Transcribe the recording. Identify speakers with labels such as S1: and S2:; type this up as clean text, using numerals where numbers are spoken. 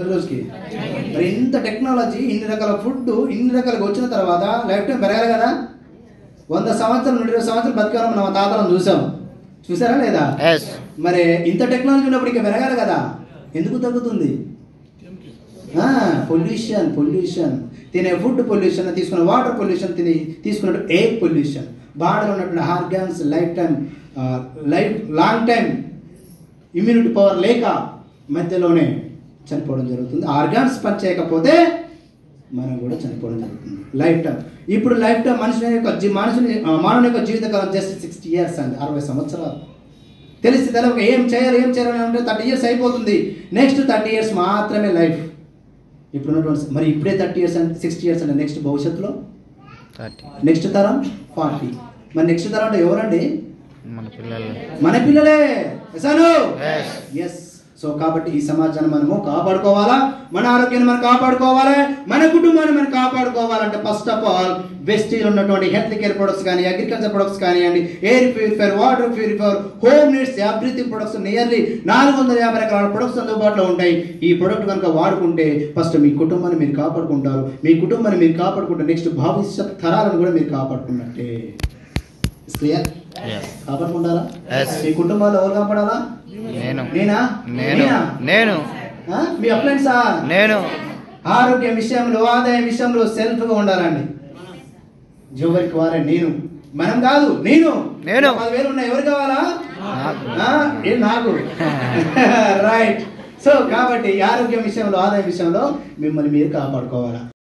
S1: రోజుకి మరి ఇంత టెక్నాలజీ, ఇన్ని రకాల ఫుడ్, ఇన్ని రకాలుగా వచ్చిన తర్వాత లైఫ్ టైం పెరగాలి కదా. 100 సంవత్సరాలు 120 సంవత్సరాలు బతికేవాళ్ళం మన తాతలను చూసారా లేదా? మరి ఇంత టెక్నాలజీ ఉన్నప్పుడు ఇంకా పెరగాలి కదా. ఎందుకు తగ్గుతుంది? పొల్యూషన్, తినే ఫుడ్ పొల్యూషన్, తీసుకున్న వాటర్ పొల్యూషన్, తీసుకున్న ఎయిర్ పొల్యూషన్, బాడీలో ఉన్నటువంటి organs long time immunity power లేక మధ్యలోనే చనిపోవడం జరుగుతుంది. ఆర్గాన్స్ పని చేయకపోతే మనం కూడా చనిపోవడం జరుగుతుంది. లైఫ్ టైం ఇప్పుడు లైఫ్ టైం మానవుని యొక్క జీవితకాలం జస్ట్ 60 years అండి, 60 సంవత్సరాలు. తెలిసి తెలవక ఏం చేయాలి అంటే 30 years అయిపోతుంది. నెక్స్ట్ 30 years మాత్రమే లైఫ్. ఇప్పుడు ఉన్నటువంటి మరి ఇప్పుడే 30 years అంటే 60 years అంటే నెక్స్ట్ భవిష్యత్తులో నెక్స్ట్ తరం 40. మరి నెక్స్ట్ తరం అంటే ఎవరండి? మన పిల్లలే. ఎస్. సో కాబట్టి ఈ సమాజాన్ని మనము కాపాడుకోవాలా, మన ఆరోగ్యాన్ని మనం కాపాడుకోవాలి, మన కుటుంబాన్ని మనం కాపాడుకోవాలంటే ఫస్ట్ ఆఫ్ ఆల్ వెస్టీలో ఉన్నటువంటి హెల్త్ కేర్ ప్రొడక్ట్స్ కానీ, అగ్రికల్చర్ ప్రొడక్ట్స్ కానివ్వండి, air purifier, water purifier, home needs, everything products nearly 450 రకాల ప్రొడక్ట్స్ అందుబాటులో ఉంటాయి. ఈ ప్రొడక్ట్ కనుక వాడుకుంటే ఫస్ట్ మీ కుటుంబాన్ని మీరు కాపాడుకుంటారు. మీ కుటుంబాన్ని మీరు కాపాడుకుంటే నెక్స్ట్ భవిష్యత్ తరాలను కూడా మీరు కాపాడుకున్నట్టే. క్లియర్? కాపాడుకుంటారా? మీ కుటుంబాలు ఎవరు కాపాడాలా? నేను. మీ అప్లైన్సా? నేను. ఆరోగ్యం విషయంలో, ఆదాయం విషయంలో సెల్ఫ్ గా ఉండాలండి. ఎవరికి వారే నేను, మనం కాదు, నేను 10,000 ఉన్నాయి, ఎవరు కావాలా? నాకు. రైట్. సో కాబట్టి ఆరోగ్యం విషయంలో, ఆదాయం విషయంలో మిమ్మల్ని మీరు కాపాడుకోవాలా.